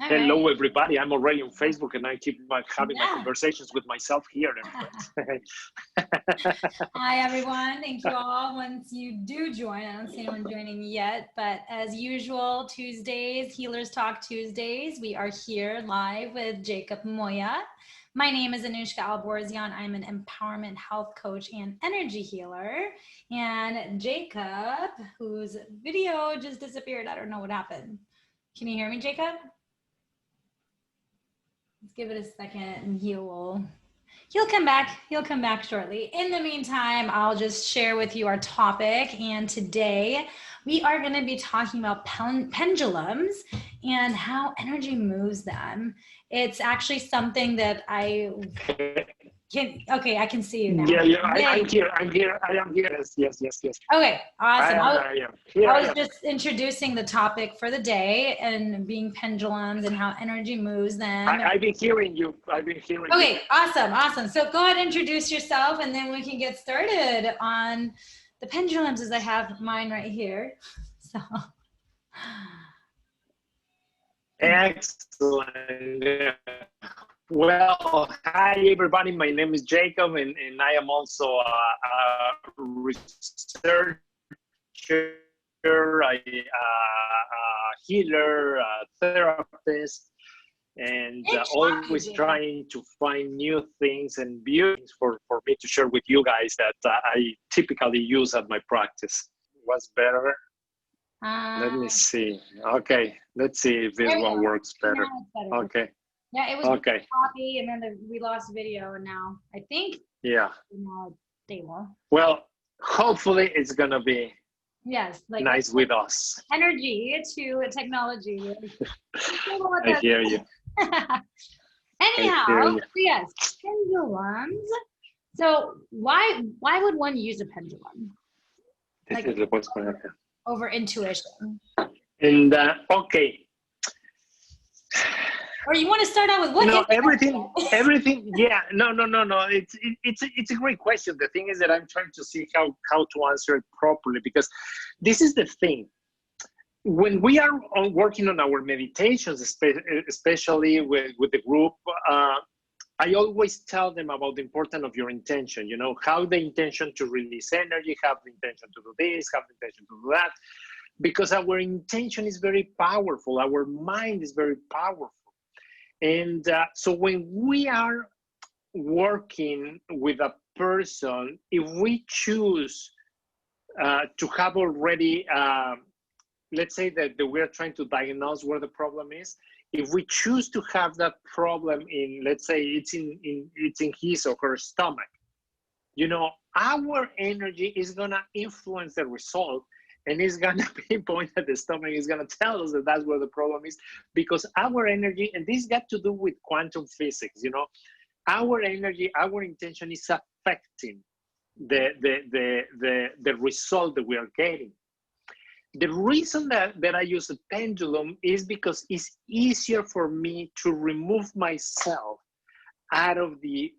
All Hello, right. everybody. I'm already on Facebook and I keep having my Yeah. conversations with myself here. Hi, everyone. Thank you all. Once you do join, I don't see anyone joining yet, but as usual, Tuesdays, Healers Talk Tuesdays, we are here live with Jacob Moya. My name is Anuschka Alborzian. I'm an empowerment health coach and energy healer. And Jacob, whose video just disappeared, I don't know what happened. Can you hear me, Jacob? Let's give it a second and he'll come back. He'll come back shortly. In the meantime, I'll just share with you our topic. And today we are going to be talking about pendulums and how energy moves them. It's actually something that I can see you now. Yeah, I'm here. I am here. Yes. Okay, awesome. I am. Here I was just introducing the topic for the day and being pendulums and how energy moves them. I've been hearing you. Okay, awesome. So go ahead and introduce yourself and then we can get started on the pendulums as I have mine right here. So. Excellent. Well, hi, everybody. My name is Jacob, and I am also a researcher, a healer, a therapist, and always trying to find new things and beauties for me to share with you guys that I typically use at my practice. What's better? Let me see. Okay, let's see if this one works better. Okay. Yeah, it was okay. Copy, and then we lost video, and now I think. Yeah. Now they will. Well, hopefully it's gonna be. Yes, like nice with us. Energy to technology. I hear you. Anyhow, yes, pendulums. So why would one use a pendulum? Like, over intuition. And okay. Or you want to start out with what? No, everything. Yeah, no. It's a great question. The thing is that I'm trying to see how to answer it properly, because this is the thing. When we are working on our meditations, especially with the group, I always tell them about the importance of your intention. You know, have the intention to release energy, have the intention to do this, have the intention to do that, because our intention is very powerful. Our mind is very powerful. And so when we are working with a person, if we choose to have already, let's say that we're trying to diagnose where the problem is, if we choose to have that problem in, let's say it's in his or her stomach, you know, our energy is gonna influence the result. And it's gonna pinpoint at the stomach. It's gonna tell us that that's where the problem is, because our energy, and this got to do with quantum physics. You know, our energy, our intention is affecting the result that we are getting. The reason that I use a pendulum is because it's easier for me to remove myself out of the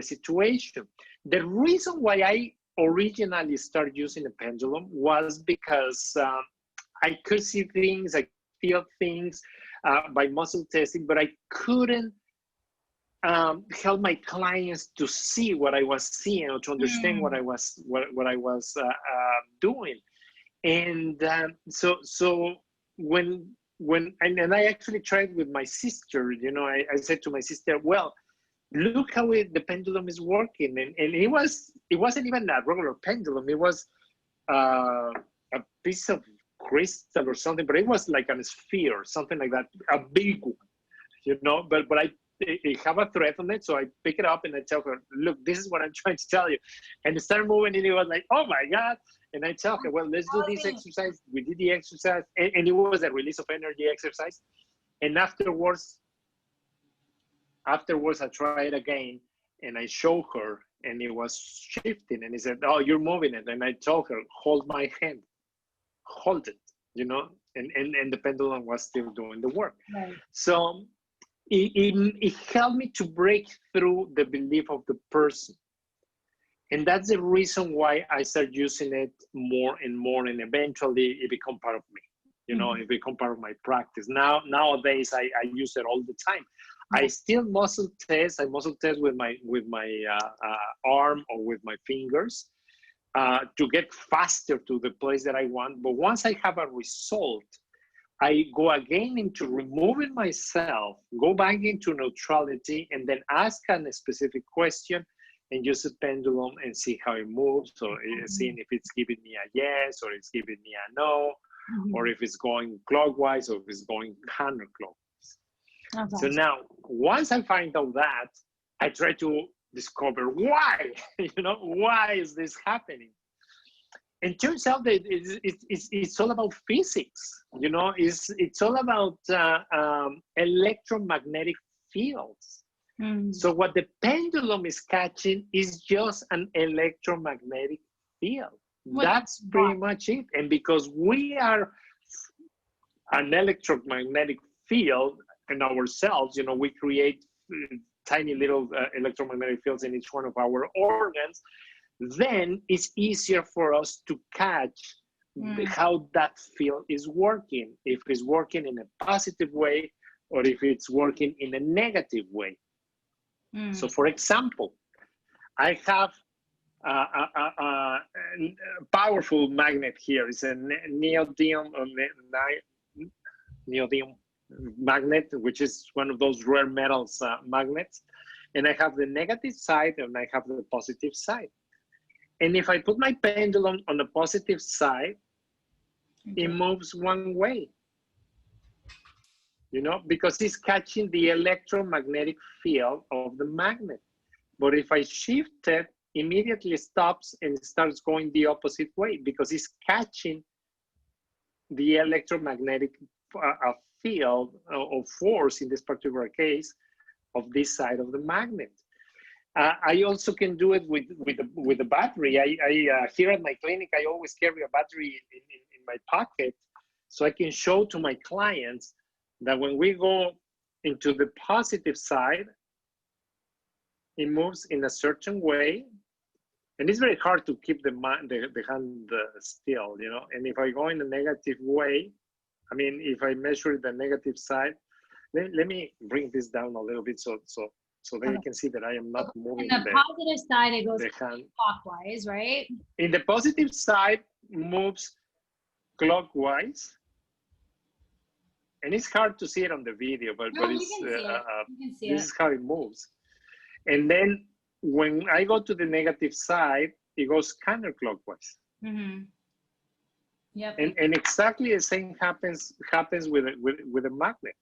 situation. The reason why I originally started using a pendulum was because I could see things, I feel things by muscle testing, but I couldn't help my clients to see what I was seeing or to understand what I was doing. And so when I actually tried with my sister, you know, I said to my sister, well, look how the pendulum is working. And it wasn't even a regular pendulum. It was a piece of crystal or something, but it was like a sphere, something like that, a big one, you know, but I have a thread on it. So I pick it up and I tell her, look, this is what I'm trying to tell you. And it started moving and it was like, oh my God. And I tell her, well, let's do this exercise. We did the exercise and it was a release of energy exercise. And afterwards I tried it again and I showed her and it was shifting and he said, oh, you're moving it. And I told her, hold my hand, hold it, you know, and the pendulum was still doing the work. Right. So it helped me to break through the belief of the person. And that's the reason why I started using it more and more, and eventually it became part of me. you know, if we compare my practice. Nowadays, I use it all the time. I still muscle test. I muscle test with my arm or with my fingers to get faster to the place that I want. But once I have a result, I go again into removing myself, go back into neutrality, and then ask a specific question and use a pendulum and see how it moves. So seeing if it's giving me a yes, or it's giving me a no, or if it's going clockwise, or if it's going counterclockwise. Okay. So now, once I find out that, I try to discover why, you know, why is this happening? And turns out that it's all about physics, you know, it's all about electromagnetic fields. So what the pendulum is catching is just an electromagnetic field. That's pretty much it. And because we are an electromagnetic field in ourselves, you know, we create tiny little electromagnetic fields in each one of our organs, then it's easier for us to catch how that field is working, if it's working in a positive way or if it's working in a negative way. So for example, I have a powerful magnet here. It's a neodymium magnet, which is one of those rare metals magnets. And I have the negative side and I have the positive side. And if I put my pendulum on the positive side, it moves one way, you know, because it's catching the electromagnetic field of the magnet. But if I shift it, immediately stops and starts going the opposite way because it's catching the electromagnetic field or force, in this particular case, of this side of the magnet. I also can do it with the battery. I here at my clinic, I always carry a battery in my pocket, so I can show to my clients that when we go into the positive side, it moves in a certain way, and it's very hard to keep the hand still, you know. And if I go in a negative way, I mean, if I measure the negative side, let me bring this down a little bit so that you can see that I am not moving the positive side, it goes hand clockwise, right? In the positive side, moves clockwise. And it's hard to see it on the video, but it's, this is how it moves. And then when I go to the negative side, it goes counterclockwise. Yep. And exactly the same happens with a magnet,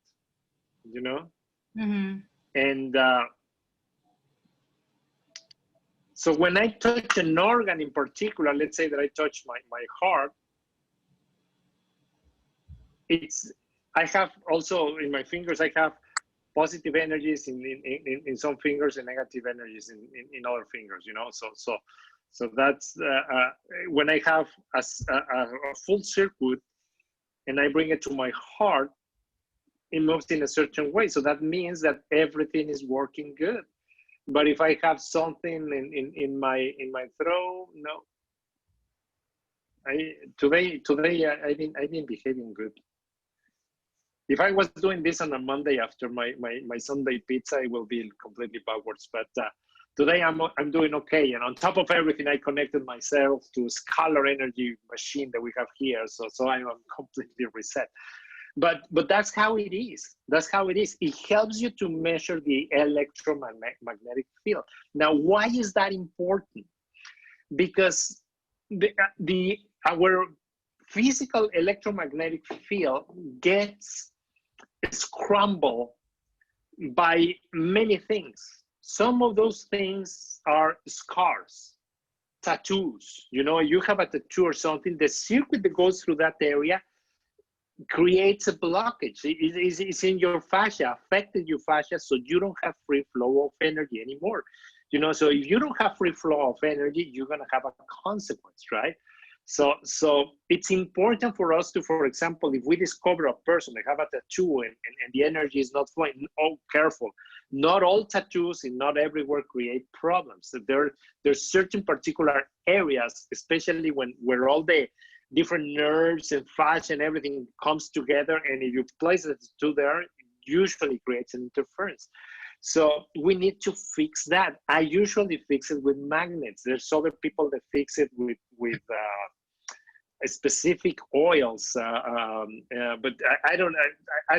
you know? And so when I touch an organ in particular, let's say that I touch my heart, I have also in my fingers, I have positive energies in some fingers and negative energies in other fingers, you know? So that's when I have a full circuit and I bring it to my heart, it moves in a certain way. So that means that everything is working good. But if I have something in my throat, no. Today I've been behaving good. If I was doing this on a Monday after my Sunday pizza, it will be completely backwards. But today I'm doing okay. And on top of everything, I connected myself to a Scalar energy machine that we have here. So I'm completely reset. But that's how it is. That's how it is. It helps you to measure the electromagnetic field. Now, why is that important? Because our physical electromagnetic field gets scrambled by many things. Some of those things are scars, tattoos. You know, you have a tattoo or something, the circuit that goes through that area creates a blockage. It's in your fascia, affected your fascia, so you don't have free flow of energy anymore. You know, so if you don't have free flow of energy, you're gonna have a consequence, right? So it's important for us to, for example, if we discover a person that have a tattoo and the energy is not flowing, oh, careful. Not all tattoos and not everywhere create problems. So there's certain particular areas, especially where all the different nerves and fascia and everything comes together, and if you place the two there, it usually creates an interference. So we need to fix that. I usually fix it with magnets. There's other people that fix it with specific oils, but I don't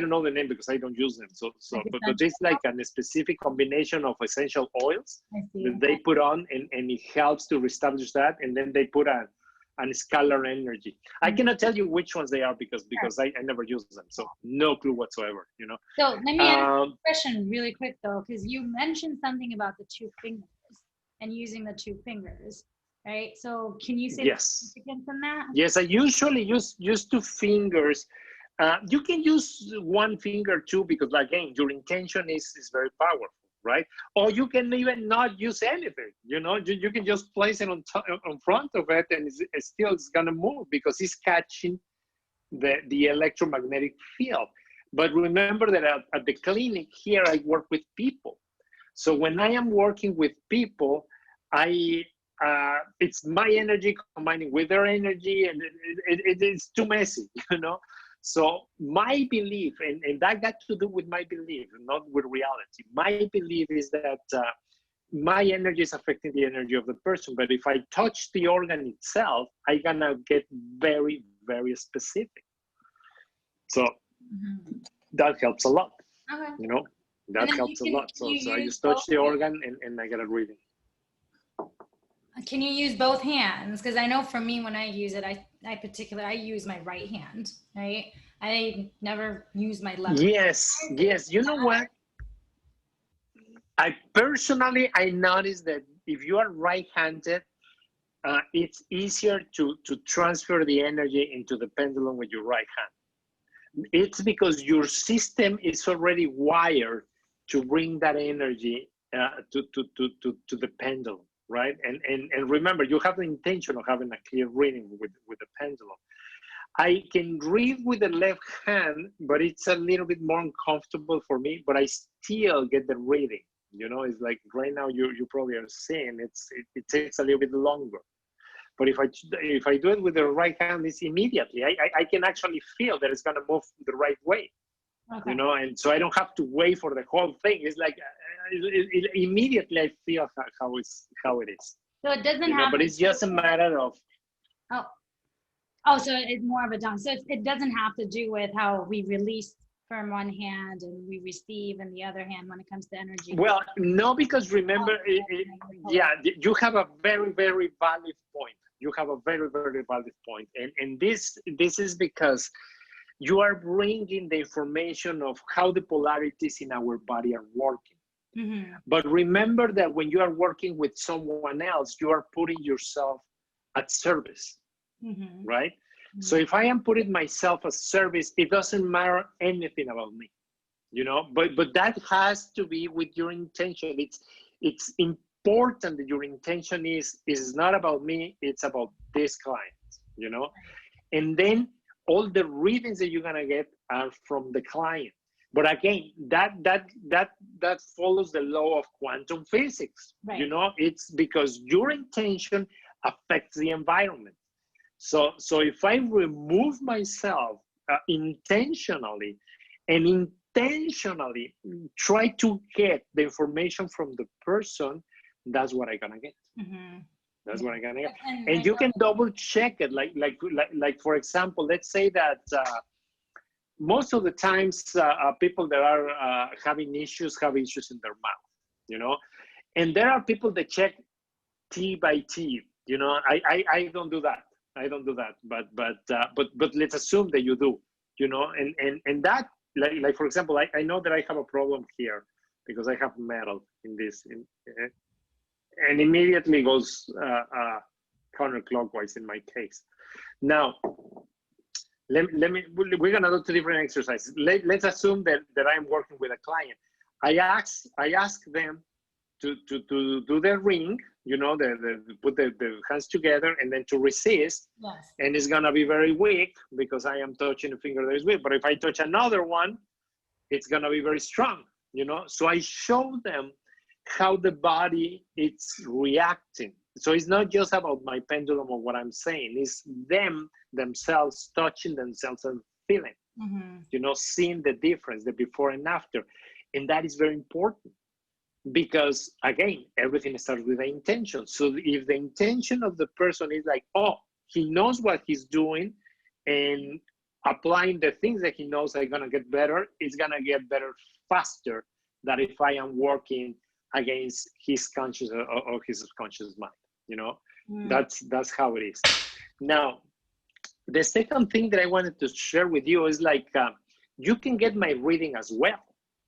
know the name because I don't use them. But it's like a specific combination of essential oils that they put on, and it helps to reestablish that. And then they put a scalar energy. I cannot tell you which ones they are because I never use them, so no clue whatsoever. You know. So let me ask you a question really quick though, because you mentioned something about the two fingers and using the two fingers. Right. So can you say significance in that? Yes, I usually use two fingers. You can use one finger too, because again, your intention is very powerful, right? Or you can even not use anything. You know, you can just place it on front of it, and it's still gonna move because it's catching the electromagnetic field. But remember that at the clinic here, I work with people. So when I am working with people, it's my energy combining with their energy, and it's too messy, you know. So my belief, and that got to do with my belief, not with reality. My belief is that my energy is affecting the energy of the person, but if I touch the organ itself, I'm gonna get very, very specific. So that helps a lot. Okay. You know, that helps a lot. So I just touch the organ and I get a reading. Can you use both hands? Because I know for me, when I use it, I use my right hand, right? I never use my left. Yes. You know what? I noticed that if you are right-handed, it's easier to transfer the energy into the pendulum with your right hand. It's because your system is already wired to bring that energy to the pendulum. Right, and remember, you have the intention of having a clear reading with the pendulum. I can read with the left hand, but it's a little bit more uncomfortable for me. But I still get the reading. You know, it's like right now you probably are seeing it takes a little bit longer. But if I do it with the right hand, it's immediately. I can actually feel that it's gonna move the right way. Okay. You know, and so I don't have to wait for the whole thing. It's like immediately I feel how it is. So it doesn't have. But it's just a matter of. So it's more of a done. So it doesn't have to do with how we release from one hand and we receive in the other hand when it comes to energy. Well, no, because remember, you have a very, very valid point. You have a very, very valid point, and this is because you are bringing the information of how the polarities in our body are working. Mm-hmm. But remember that when you are working with someone else, you are putting yourself at service, right? Mm-hmm. So if I am putting myself at service, it doesn't matter anything about me, you know, but that has to be with your intention. It's important that your intention is not about me, it's about this client, you know, and then all the readings that you're gonna get are from the client. But again, that follows the law of quantum physics. Right. You know, it's because your intention affects the environment. So if I remove myself intentionally and intentionally try to get the information from the person, that's what I'm gonna get. Mm-hmm. That's what I'm gonna get. And you can double check it. Like for example, let's say that most of the times people that are having issues have issues in their mouth, you know, and there are people that check T by T. You know, I don't do that. But let's assume that you do. You know, and that like for example, I know that I have a problem here because I have metal in this. And immediately goes counterclockwise in my case. Now, we're gonna do two different exercises. Let's assume that I'm working with a client. I ask them to do their ring, you know, put the hands together and then to resist. Yes. And it's gonna be very weak because I am touching a finger that is weak. But if I touch another one, it's gonna be very strong, you know. So I show them how the body is reacting. So it's not just about my pendulum or what I'm saying, it's them themselves touching themselves and feeling, you know, seeing the difference, the before and after. And that is very important because, again, everything starts with the intention. So if the intention of the person is like, oh, he knows what he's doing and applying the things that he knows are going to get better, it's going to get better faster than if I am working against his conscious or his subconscious mind, you know. That's how it is. Now, the second thing that I wanted to share with you is like, you can get my reading as well,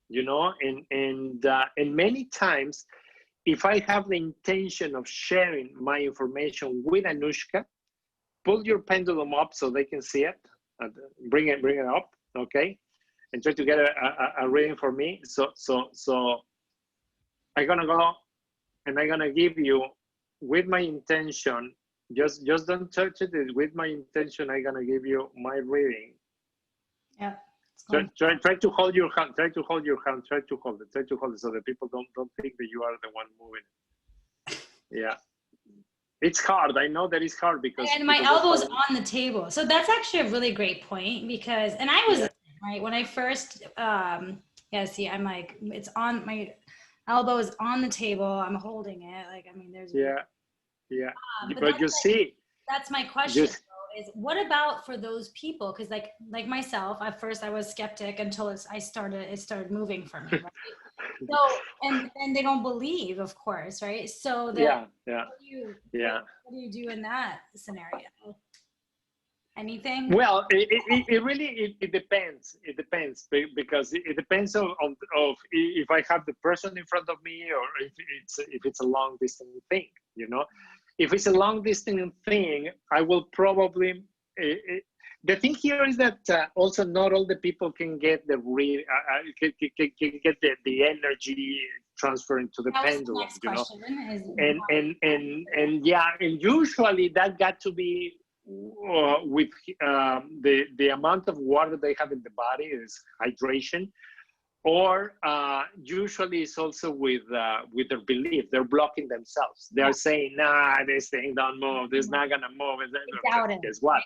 you know, and many times, if I have the intention of sharing my information with Anuschka, pull your pendulum up so they can see it. Bring it up, okay, and try to get a reading for me. So I'm gonna go and I'm gonna give you, with my intention, just don't touch it. With my intention, I'm gonna give you my reading. Yeah. Try to hold your hand. Try to hold your hand. Try to hold it. Try to hold it so that people don't think that you are the one moving it. Yeah. It's hard. I know that it's hard because my elbow's on the table. So that's actually a really great point because, and I was right when I first, see, I'm like, it's on, my elbow is on the table. I'm holding it. Like, I mean, there's. But you see. That's my question. Is what about for those people? Because like myself, at first I was skeptic until it started moving for me. Right? So and they don't believe, of course, right? So what do you do in that scenario? Anything? Well, it really depends. It depends because it depends of if I have the person in front of me or if it's a long distance thing, you know. If it's a long distance thing, I will probably. The thing here is that also not all the people can get the can get the energy transferring to the pendulum, you know. And usually that got to be with the amount of water they have in the body is hydration. Or usually it's also with their belief. They're blocking themselves. They're saying, nah, this thing don't move. This is not gonna move. They doubt it. Guess what?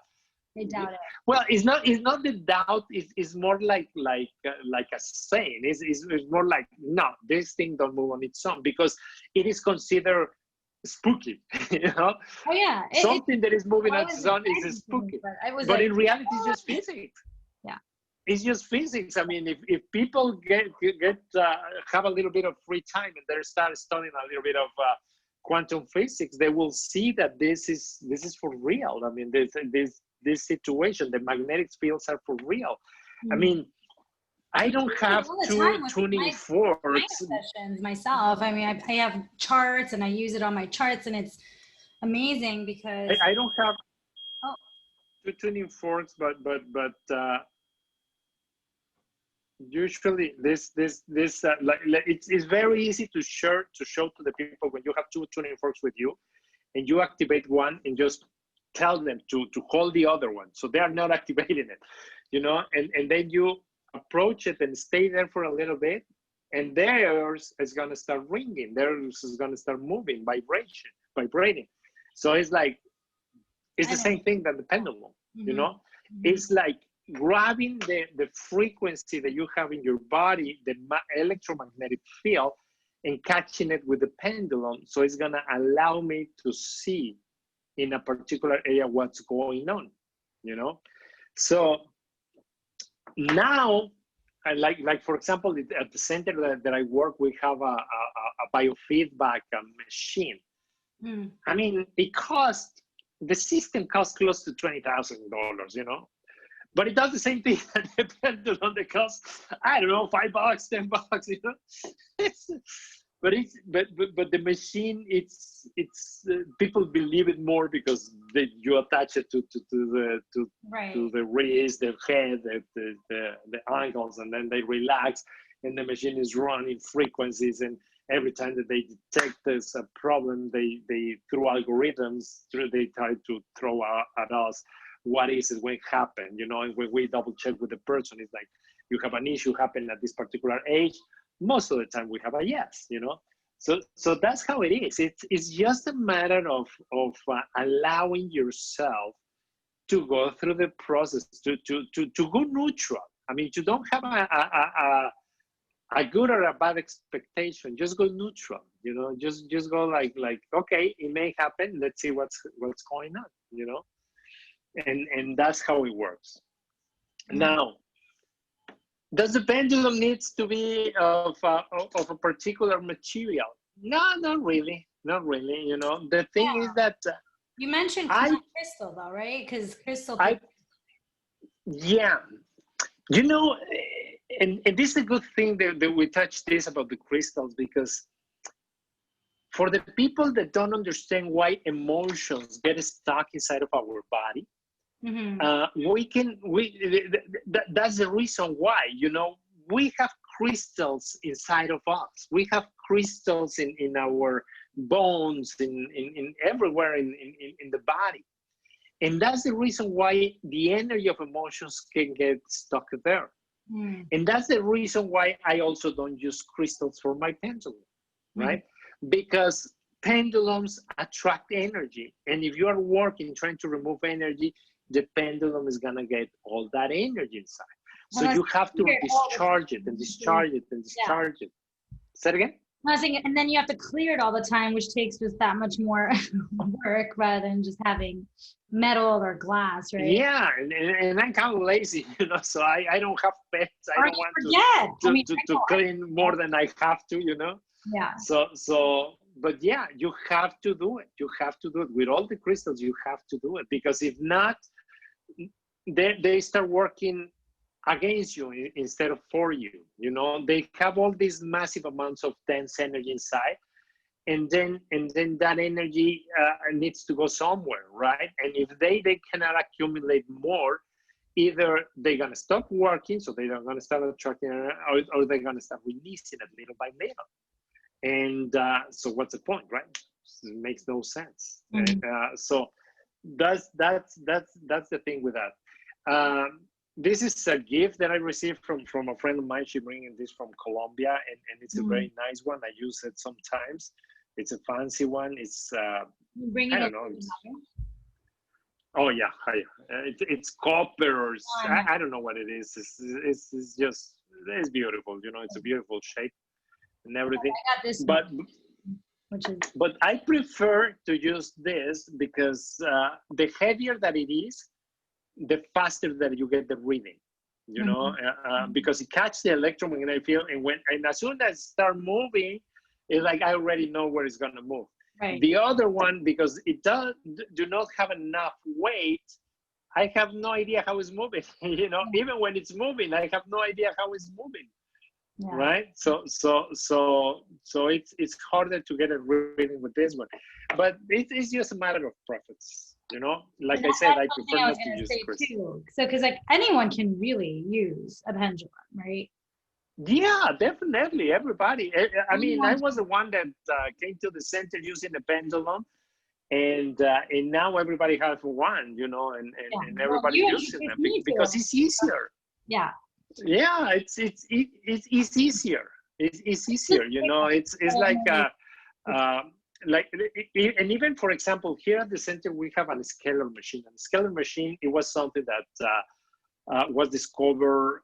They doubt it. Well, it's not the doubt. It's more like a saying. It's more like, no, this thing don't move on its own because it is considered spooky. You know. Oh yeah. Something that is moving on its own is spooky. But in reality, it's just physics. It's just physics. I mean, if people have a little bit of free time and they start studying a little bit of quantum physics, they will see that this is for real. I mean, this situation, the magnetic fields are for real. I mean, I don't have two tuning forks. Sessions myself. I mean, I have charts and I use it on my charts, and it's amazing because I don't have two tuning forks, but usually this it's very easy to show to the people when you have two tuning forks with you and you activate one and just tell them to hold the other one so they are not activating it, you know, and then you approach it and stay there for a little bit and theirs is going to start ringing, theirs is going to start moving, vibrating. So it's like it's the same thing that the pendulum, you know. It's like grabbing the frequency that you have in your body, the electromagnetic field, and catching it with the pendulum. So it's gonna allow me to see in a particular area what's going on, you know? So now, like for example, at the center that I work, we have a biofeedback machine. I mean, the system costs close to $20,000, you know? But it does the same thing that the pendulum that costs, I don't know, $5, $10, you know. But the machine, it's people believe it more because you attach it to the wrist, the head, the ankles, and then they relax, and the machine is running frequencies, and every time that they detect there's a problem, they through algorithms, they try to throw at us. What is it, when it happened, you know, and when we double check with the person, it's like, you have an issue happen at this particular age. Most of the time we have a yes, you know, So that's how it is. It's just a matter of allowing yourself to go through the process, to go neutral. I mean, you don't have a good or a bad expectation. Just go neutral. You know, just go like okay, it may happen. Let's see what's going on. You know, and that's how it works. Now, does the pendulum needs to be of a particular material? No, not really. Not really. You know, the thing is that you mentioned crystal though, right? Because crystal. Yeah, you know, and this is a good thing that we touched this about the crystals, because for the people that don't understand why emotions get stuck inside of our body, that's the reason why, you know, we have crystals inside of us. We have crystals in our bones, in everywhere in the body. And that's the reason why the energy of emotions can get stuck there. And that's the reason why I also don't use crystals for my pendulum, right? Because pendulums attract energy. And if you are working, trying to remove energy, the pendulum is going to get all that energy inside. So you have to discharge it and discharge it and discharge it. Say it again? I was thinking, and then you have to clear it all the time, which takes just that much more work rather than just having metal or glass, right? Yeah, and I'm kind of lazy, you know, so I don't have pets. I don't want to clean more than I have to, you know? Yeah. But yeah, you have to do it. You have to do it. With all the crystals, you have to do it. Because if not, they start working against you instead of for you. You know, they have all these massive amounts of dense energy inside, and then that energy needs to go somewhere, right? And if they cannot accumulate more, either they're gonna stop working, so they're gonna start attracting, or they're gonna start releasing it little by little. And so what's the point, right? It makes no sense. And so that's the thing with that. This is a gift that I received from a friend of mine. She bringing this from Colombia, and it's a very nice one. I use it sometimes. It's a fancy one. It's I don't know. Oh yeah, it's copper, or I don't know what it is. It's just, it's beautiful. You know, it's a beautiful shape and everything. I got this but I prefer to use this because the heavier that it is, the faster that you get the reading, you know, because it catches the electromagnetic field, and as soon as it start moving, it's like I already know where it's gonna move. Right. The other one, because it do not have enough weight, I have no idea how it's moving. You know, even when it's moving, I have no idea how it's moving. Yeah. Right? So it's harder to get a reading with this one, but it's just a matter of preference. You know, like I said, I prefer not to use crystal. So, because like anyone can really use a pendulum, right? Yeah, definitely. Everybody. I mean, I was the one that came to the center using the pendulum, and now everybody has one. You know, and everybody using them because it's easier. Yeah. Yeah, it's easier. It's easier. You know, it's like and even, for example, here at the center, we have a Scalar Machine. And Scalar Machine, it was something that was discovered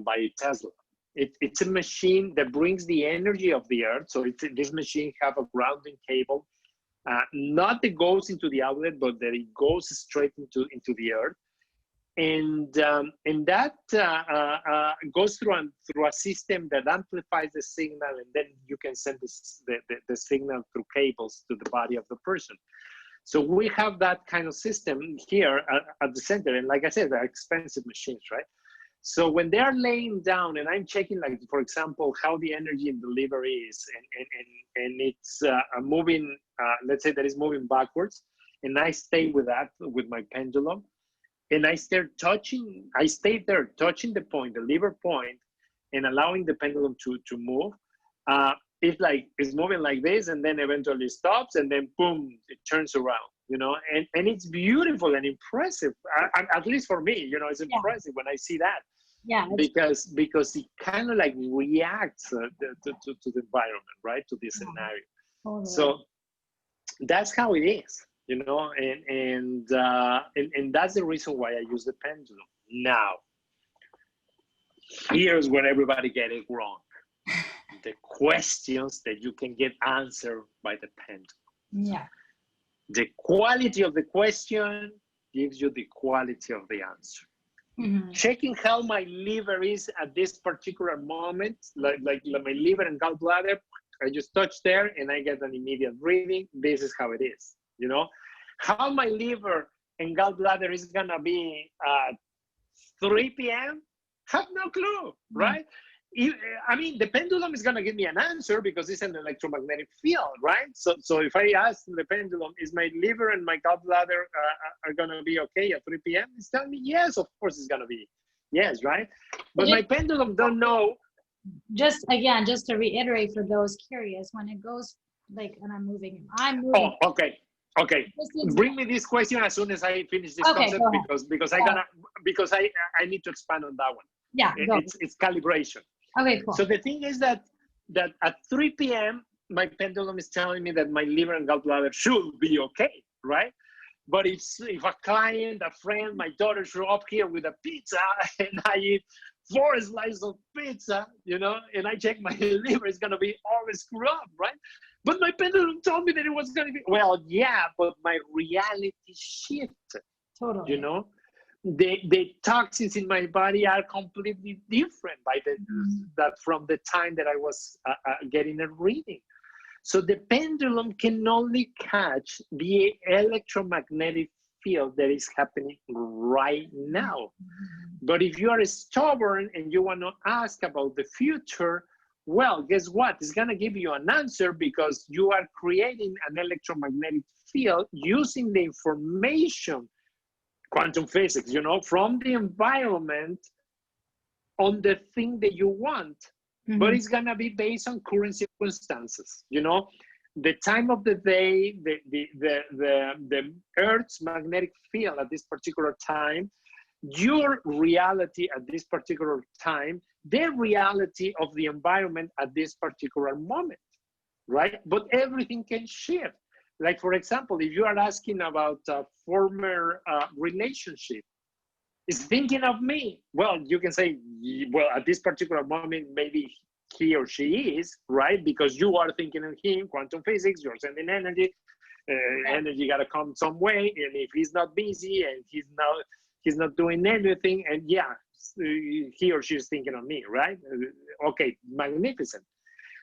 by Tesla. It's a machine that brings the energy of the earth. So this machine have a grounding cable, not that goes into the outlet, but that it goes straight into the earth. And that goes through a system that amplifies the signal, and then you can send the signal through cables to the body of the person. So we have that kind of system here at the center, and like I said, they're expensive machines, right? So when they are laying down, and I'm checking, like, for example, how the energy in the liver is, and it's moving, let's say that it's moving backwards, and I stay with that with my pendulum. And I stay there touching the point, the liver point, and allowing the pendulum to move. It's moving like this, and then eventually stops, and then boom, it turns around, you know, and it's beautiful and impressive. At least for me, you know, it's impressive when I see that. Yeah. because it kind of like reacts to the environment, right? To the scenario. Totally. So that's how it is, you know, and that's the reason why I use the pendulum. Now, here's where everybody get it wrong. The questions that you can get answered by the pendulum. Yeah. The quality of the question gives you the quality of the answer. Mm-hmm. Checking how my liver is at this particular moment, like my liver and gallbladder, I just touch there and I get an immediate reading. This is how it is, you know. How my liver and gallbladder is gonna be at 3 p.m., have no clue, right? I mean, the pendulum is going to give me an answer because it's an electromagnetic field, right? So if I ask the pendulum, is my liver and my gallbladder are going to be okay at 3 p.m.? It's telling me, yes, of course it's going to be. Yes, right? But my pendulum don't know. Just to reiterate for those curious, when it goes like, and I'm moving. Oh, okay. Okay, bring me this question as soon as I finish this concept because I need to expand on that one. Yeah, it's calibration. Okay, cool. So the thing is that at 3 p.m. my pendulum is telling me that my liver and gallbladder should be okay, right? But if a client, a friend, my daughter show up here with a pizza and I eat 4 slices of pizza, you know, and I check my liver, it's gonna be all screwed up, right? But my pendulum told me that it was gonna be, well, yeah, but my reality shifted. Totally. You know, the toxins in my body are completely different that from the time that I was getting a reading. So the pendulum can only catch the electromagnetic field that is happening right now. But if you are stubborn and you want to ask about the future, well, guess what? It's going to give you an answer because you are creating an electromagnetic field using the information, quantum physics, you know, from the environment on the thing that you want. Mm-hmm. But it's going to be based on current circumstances, you know, the time of the day, the Earth's magnetic field at this particular time, your reality at this particular time, the reality of the environment at this particular moment, right? But everything can shift. Like, for example, if you are asking about a former relationship, is thinking of me, well, you can say, well, at this particular moment, maybe he or she is, right? Because you are thinking of him, quantum physics, you're sending energy, energy got to come some way. And if he's not busy and he's not doing anything, and yeah, he or she is thinking of me, right? Okay, magnificent.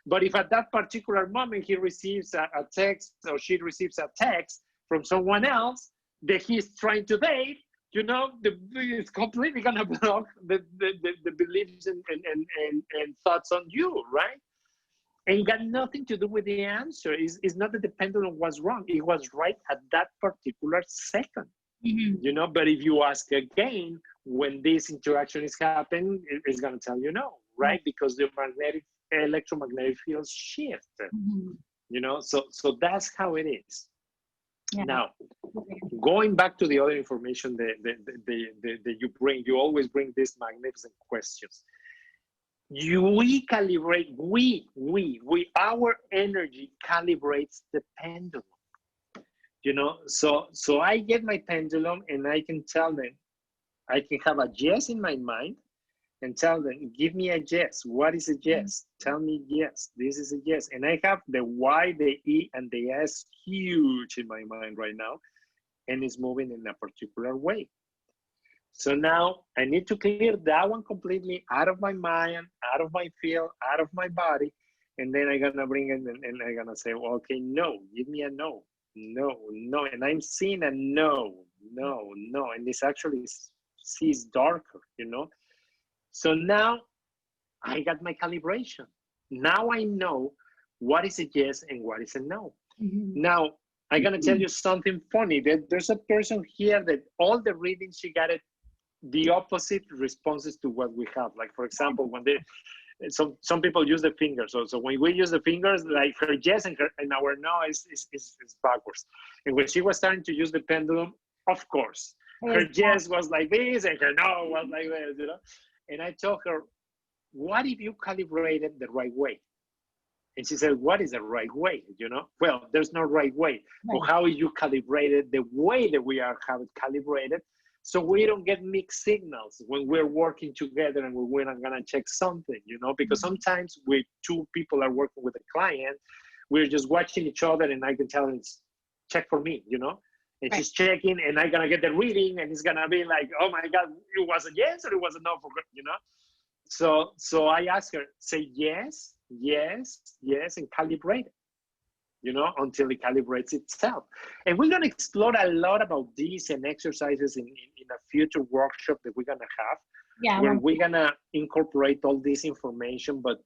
But if at that particular moment he receives a text or she receives a text from someone else that he's trying to date, you know, it's completely gonna block the beliefs and thoughts on you, right? And got nothing to do with the answer. It's not that the pendulum was wrong. It was right at that particular second. Mm-hmm. You know, but if you ask again, when this interaction is happening, it's gonna tell you no, right? Mm-hmm. Because the electromagnetic fields shift. Mm-hmm. You know, so that's how it is. Yeah. Now, going back to the other information that you bring, you always bring these magnificent questions. We calibrate, our energy calibrates the pendulum. You know, so I get my pendulum and I can tell them, I can have a yes in my mind and tell them, give me a yes. What is a yes? Tell me yes. This is a yes. And I have the Y, the E, and the S huge in my mind right now. And it's moving in a particular way. So now I need to clear that one completely out of my mind, out of my field, out of my body. And then I'm going to bring it and I'm going to say, well, okay, no, give me a no. No. And I'm seeing a no. And this actually sees darker, you know? So now I got my calibration. Now I know what is a yes and what is a no. Mm-hmm. Now, I'm going to tell you something funny. That there's a person here that all the readings she got it the opposite responses to what we have. Like, for example, when some people use the fingers. So when we use the fingers, like her yes and our no is backwards. And when she was starting to use the pendulum, of course, her yes was like this and her no was like this, you know? And I told her, what if you calibrated the right way? And she said, what is the right way? You know, well, there's no right way. Right. But how you calibrated the way that we are have it calibrated, so we don't get mixed signals when we're working together and we're not gonna check something, you know, because sometimes when two people are working with a client, we're just watching each other and I can tell them, check for me, you know, and she's checking and I'm gonna get the reading and it's gonna be like, oh my God, it was a yes or it was a no for her, you know? So I asked her, say yes, yes, yes, and calibrate it, you know, until it calibrates itself. And we're gonna explore a lot about these and exercises in a future workshop that we're gonna have, where we're gonna incorporate all this information, but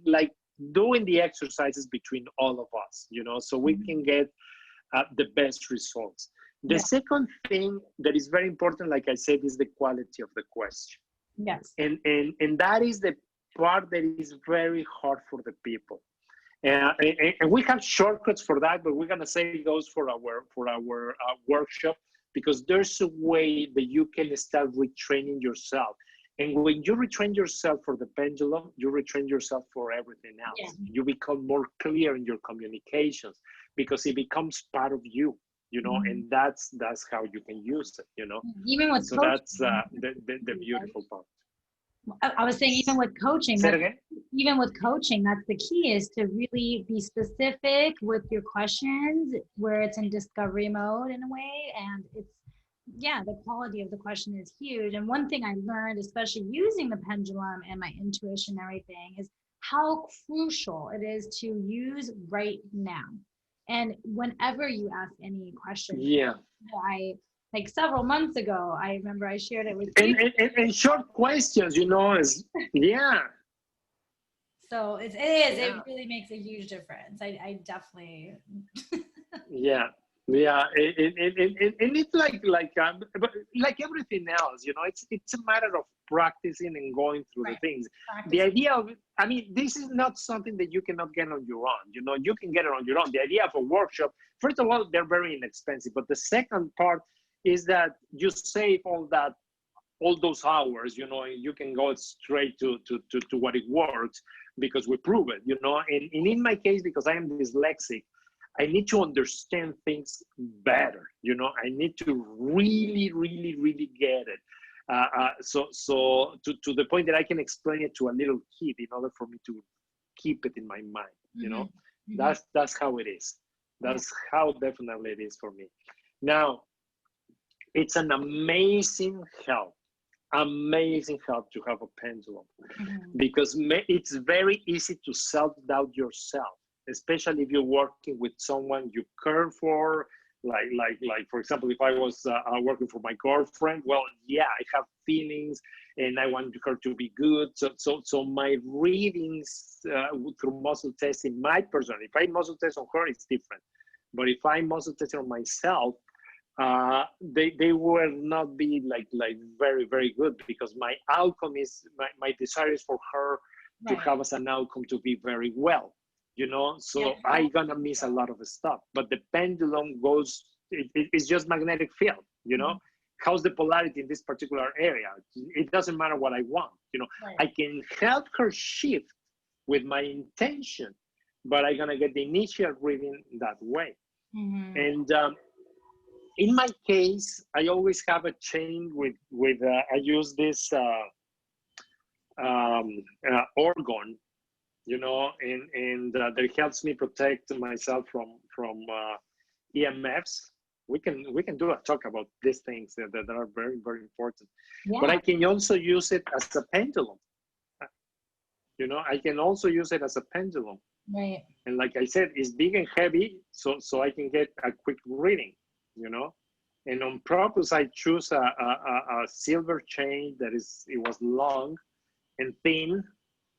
like doing the exercises between all of us, you know, so we can get the best results. The second thing that is very important, like I said, is the quality of the question. Yes. And that is the part that is very hard for the people. And we have shortcuts for that, but we're gonna save those for our workshop, because there's a way that you can start retraining yourself. And when you retrain yourself for the pendulum, you retrain yourself for everything else. Yeah. You become more clear in your communications because it becomes part of you, you know, and that's how you can use it, you know. Even with so coaching, that's the beautiful part. I was saying, even with coaching, Say it again? Even with coaching, that's the key, is to really be specific with your questions, where it's in discovery mode in a way. And it's, the quality of the question is huge. And one thing I learned, especially using the pendulum and my intuition and everything, is how crucial it is to use right now. And whenever you ask any question, like several months ago, I remember I shared it with you. And short questions, you know, So it really makes a huge difference. I definitely. And it's like everything else, you know, it's a matter of practicing and going through the things. The idea of, I mean, this is not something that you cannot get on your own. You know, you can get it on your own. The idea of a workshop, first of all, they're very inexpensive, but the second part is that you save all those hours, you know, and you can go straight to what it works, because we prove it, you know. And in my case, because I am dyslexic, I need to understand things better, you know. I need to really, really, really get it. So to the point that I can explain it to a little kid in order for me to keep it in my mind, you know. That's how it is. That's how definitely it is for me. Now, it's an amazing help to have a pendulum, because it's very easy to self-doubt yourself, especially if you're working with someone you care for, like for example, if I was working for my girlfriend, well, I have feelings and I want her to be good. So my readings through muscle testing, my person, if I muscle test on her, it's different. But if I muscle test on myself, they will not be like very, very good, because my outcome is, my desire is for her to have as an outcome to be very well, you know. So I'm gonna miss a lot of stuff. But the pendulum goes, it's just magnetic field, you know. How's the polarity in this particular area? It doesn't matter what I want, you know. I can help her shift with my intention, but I'm gonna get the initial reading that way. And in my case, I always have a chain with I use this organ, you know, and that helps me protect myself from EMFs. We can do a talk about these things that are very, very important. But I can also use it as a pendulum. You know, I can also use it as a pendulum. Right. And like I said, it's big and heavy, so I can get a quick reading, you know. And on purpose, I choose a silver chain that it was long and thin.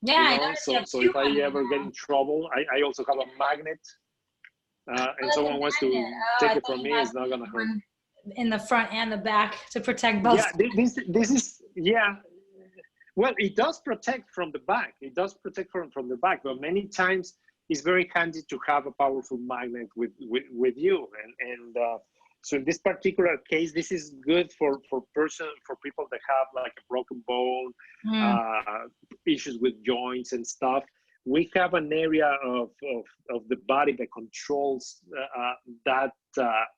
Yeah, you know? So if I ever get in trouble, I also have a magnet. And someone wants to take it from me, it's not gonna hurt. In the front and the back to protect both. Yeah, this is, well, it does protect from the back. It does protect from the back, but many times it's very handy to have a powerful magnet with you. And So in this particular case, this is good for people that have like a broken bone, Mm. issues with joints and stuff. We have an area of the body that controls that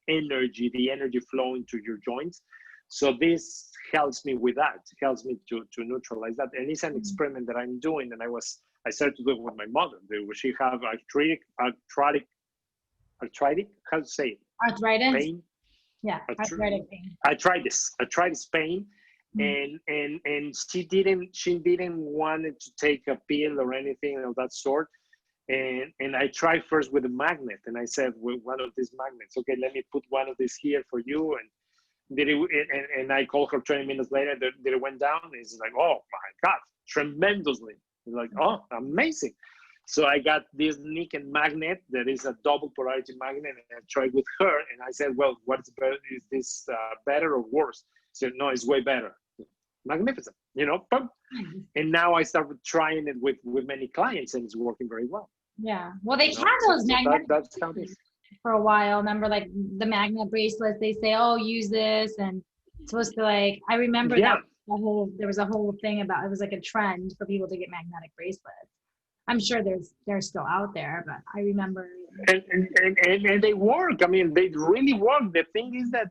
energy, the energy flowing to your joints. So this helps me with that. It helps me to neutralize that. And it's an experiment that I'm doing, and I started to do it with my mother. She have arthritic, how to say it? Arthritis? Pain. Yeah, arthritic pain. Arthritis pain. And she didn't want to take a pill or anything of that sort. And I tried first with a magnet, and I said, with one of these magnets, okay, let me put one of these here for you. And I called her 20 minutes later. Did it went down? It's like, oh my God, tremendously. It's like, oh, amazing. So I got this nickel magnet that is a double polarity magnet, and I tried with her. And I said, well, what's better? Is this better or worse? She said, no, it's way better. Magnificent, And now I started trying it with many clients, and it's working very well. Yeah. Well, they had those magnets that's how it is. For a while. Remember, like the magnet bracelets, they say, oh, use this, and it's supposed to, like, I remember that there was a whole thing about, it was like a trend for people to get magnetic bracelets. I'm sure they're still out there, but I remember. And they work. I mean, they really work. The thing is that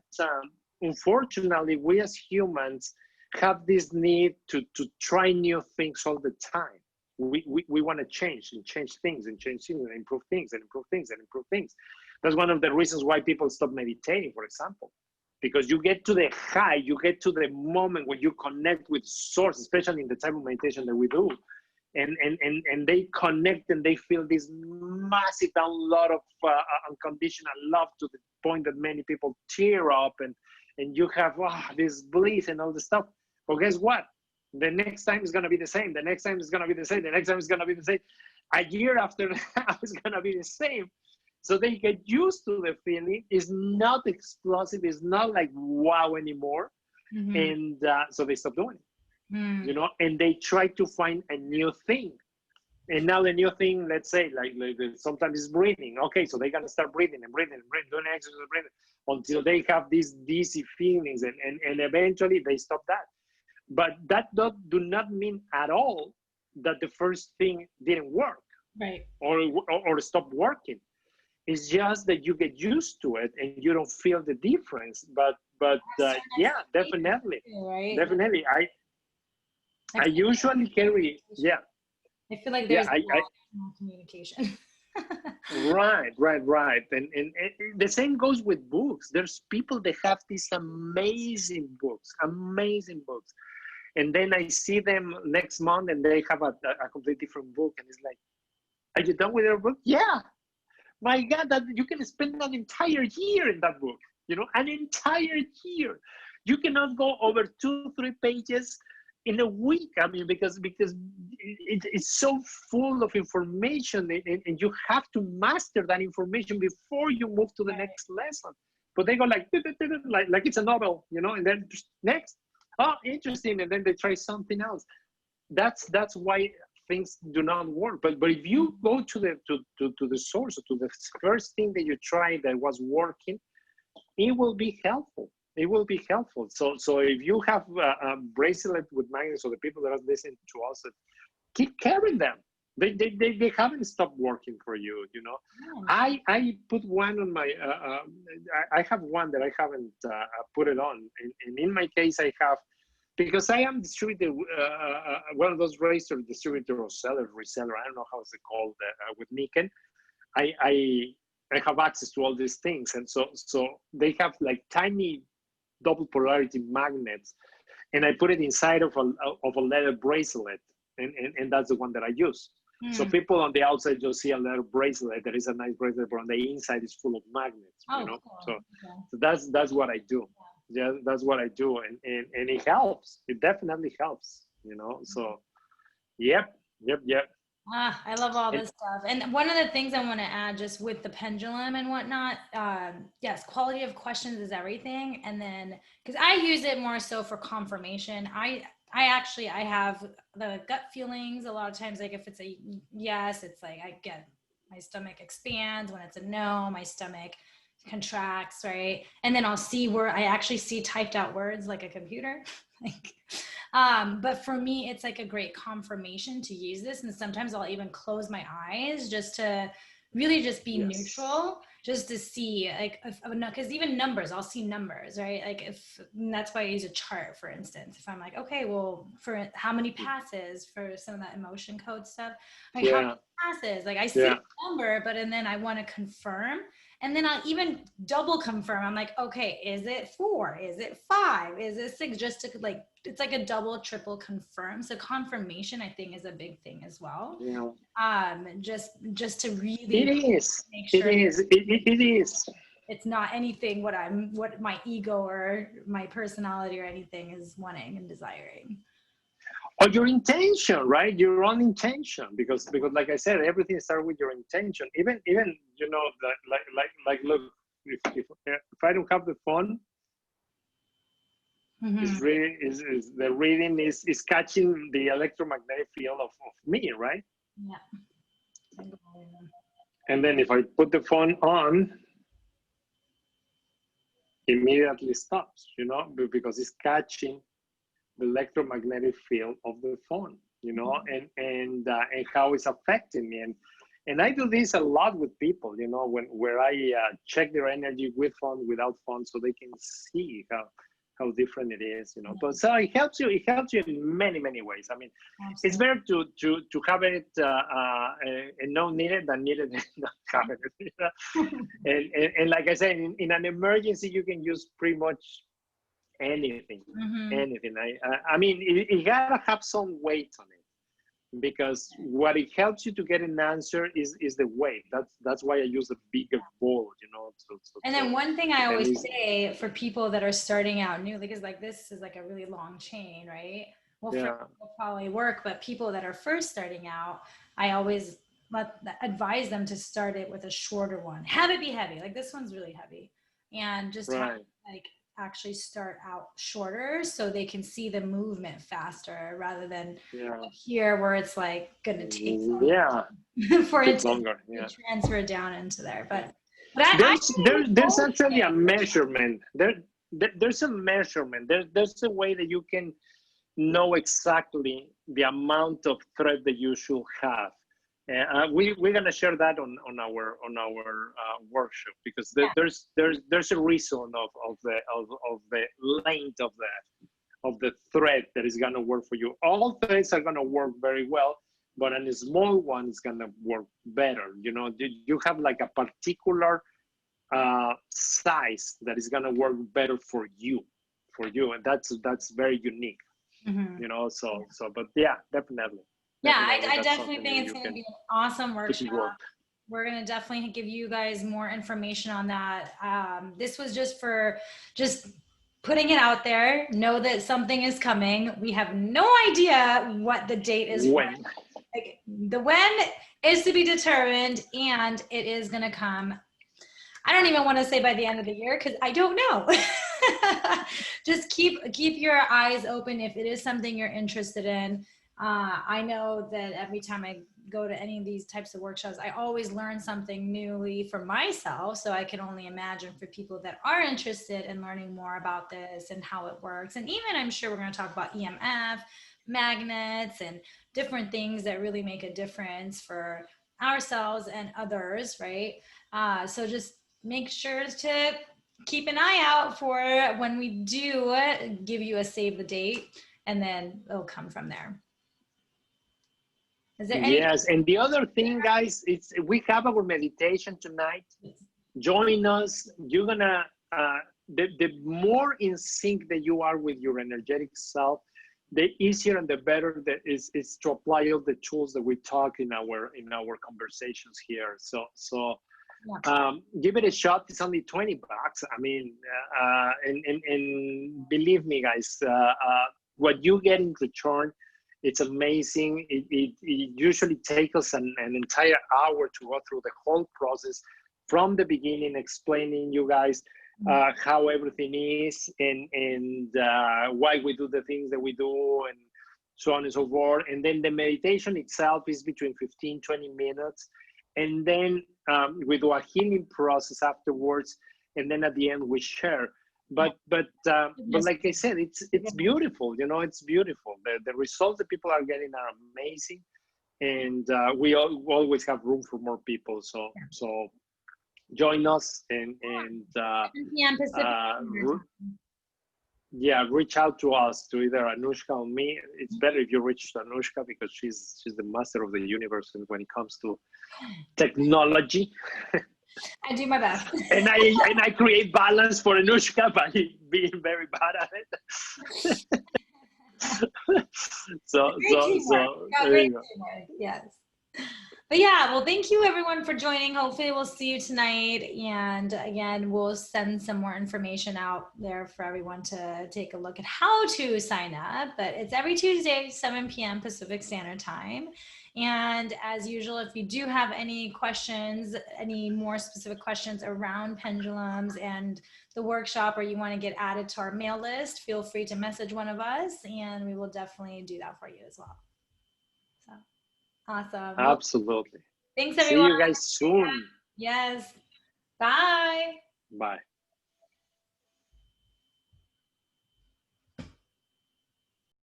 unfortunately, we as humans have this need to try new things all the time. We want to change things and improve things and improve things and improve things. That's one of the reasons why people stop meditating, for example, because you get to the high, you get to the moment where you connect with source, especially in the type of meditation that we do. And they connect and they feel this massive download of unconditional love to the point that many people tear up, and you have this bliss and all this stuff. Well, guess what? The next time is going to be the same. The next time is going to be the same. The next time is going to be the same. A year after that is going to be the same. So they get used to the feeling. It's not explosive. It's not like wow anymore. And so they stop doing it. And they try to find a new thing. And now the new thing, let's say, like sometimes it's breathing. Okay, so they're gonna start breathing and breathing, doing exercise, breathing, until they have these dizzy feelings, and eventually they stop that. But that do not mean at all that the first thing didn't work, right? Or stop working. It's just that you get used to it and you don't feel the difference. But yeah, definitely, right? Definitely. I usually carry, I feel like there's communication. Right. And the same goes with books. There's people that have these amazing books. And then I see them next month and they have a completely different book. And it's like, are you done with your book? Yeah. My God, that you can spend an entire year in that book, an entire year. You cannot go over 2-3 pages in a week. I mean, because it's so full of information, and you have to master that information before you move to the next lesson. But they go like it's a novel, and then next, oh, interesting, and then they try something else. That's why things do not work. But if you go to the source, to the first thing that you tried that was working, it will be helpful. It will be helpful. So if you have a bracelet with magnets, or the people that are listening to us, keep carrying them. They haven't stopped working for you. I put one on my. I have one that I haven't put it on, and in my case I have, because I am distributor, one of those razor distributor or seller, reseller. I don't know how it's called with Nikon. I have access to all these things, and so they have like tiny double polarity magnets, and I put it inside of a leather bracelet, and that's the one that I use. So people on the outside just see a leather bracelet that is a nice bracelet, but on the inside is full of magnets. Cool. So that's what I do. Yeah, that's what I do, and it helps. It definitely helps. So yep. I love all this stuff. And one of the things I want to add, just with the pendulum and whatnot, yes, quality of questions is everything. And then, because I use it more so for confirmation, I have the gut feelings a lot of times. Like if it's a yes, it's like I get my stomach expands. When it's a no, my stomach contracts, right? And then I'll see where I actually see typed out words like a computer. Like, but for me, it's like a great confirmation to use this. And sometimes I'll even close my eyes just to really just be neutral, just to see like, because even numbers, I'll see numbers, right? Like if that's why I use a chart, for instance. If I'm like, okay, well, for how many passes for some of that emotion code stuff, like how many passes, like I see a number, but and then I want to confirm. And then I'll even double confirm. I'm like, okay, is it 4? Is it 5? Is it 6? Just to like, it's like a double, triple confirm. So confirmation, I think, is a big thing as well. Just to really make sure it is. It's not anything what my ego or my personality or anything is wanting and desiring. Or your intention, right? Your own intention, because like I said, everything starts with your intention. Even you know, like look, if I don't have the phone, is the reading is catching the electromagnetic field of me, right? Yeah. And then if I put the phone on, immediately stops, you know, because it's catching the electromagnetic field of the phone, you know, and how it's affecting me. And I do this a lot with people, you know, where I check their energy with phone, without phone, so they can see how different it is, you know. But so it helps you in many ways. I mean, it's better to have it and not needed than needed and not have it. You know? and like I said, in an emergency, you can use pretty much anything. I mean, it gotta have some weight on it, because what it helps you to get an answer is the weight. That's why I use a bigger bowl, you know. And then one thing I always say for people that are starting out new, because like this is like a really long chain, right? Well, for people will probably work, but people that are first starting out, I always advise them to start it with a shorter one. Have it be heavy. Like this one's really heavy, and just have like actually start out shorter so they can see the movement faster, rather than here where it's like gonna take for it to transfer it down into there. But there's actually a measurement. There's a measurement. There's a way that you can know exactly the amount of thread that you should have. We're gonna share that on our workshop, because there's a reason of the length of the thread that is gonna work for you. All threads are gonna work very well, but a small one is gonna work better. You know, you have like a particular size that is gonna work better for you, and that's very unique. You know, so but yeah, definitely. Yeah, I definitely think it's going to be an awesome workshop. We're going to definitely give you guys more information on that. This was just for putting it out there. Know that something is coming. We have no idea what the date is. When? Like, the when is to be determined, and it is going to come. I don't even want to say by the end of the year, because I don't know. Just keep your eyes open if it is something you're interested in. I know that every time I go to any of these types of workshops, I always learn something newly for myself. So I can only imagine for people that are interested in learning more about this and how it works. And even I'm sure we're going to talk about EMF, magnets, and different things that really make a difference for ourselves and others, right? So just make sure to keep an eye out for when we do give you a save the date, and then it'll come from there. Is there yes, and the other thing, guys, we have our meditation tonight. Join us. You're gonna the more in sync that you are with your energetic self, the easier and the better that is to apply all the tools that we talk in our conversations here. So give it a shot. It's only $20. I mean, and believe me, guys, what you get in return, it's amazing. It usually takes us an entire hour to go through the whole process from the beginning, explaining you guys how everything is and why we do the things that we do, and so on and so forth. And then the meditation itself is between 15-20 minutes. And then we do a healing process afterwards. and then at the end we share. But like I said, it's beautiful. You know, it's beautiful. The results that people are getting are amazing, and we always have room for more people. So join us and yeah, reach out to us, to either Anuschka or me. It's better if you reach to Anuschka because she's the master of the universe when it comes to technology. I do my best. and I create balance for Anuschka by being very bad at it. so there you go. Yes. But yeah, well, thank you everyone for joining. Hopefully we'll see you tonight. And again, we'll send some more information out there for everyone to take a look at how to sign up. But it's every Tuesday, 7 p.m. Pacific Standard Time. And as usual, if you do have any questions, any more specific questions around pendulums and the workshop, or you want to get added to our mail list, feel free to message one of us and we will definitely do that for you as well. So awesome. Absolutely. Thanks everyone. See you guys soon. Yes. Bye. Bye.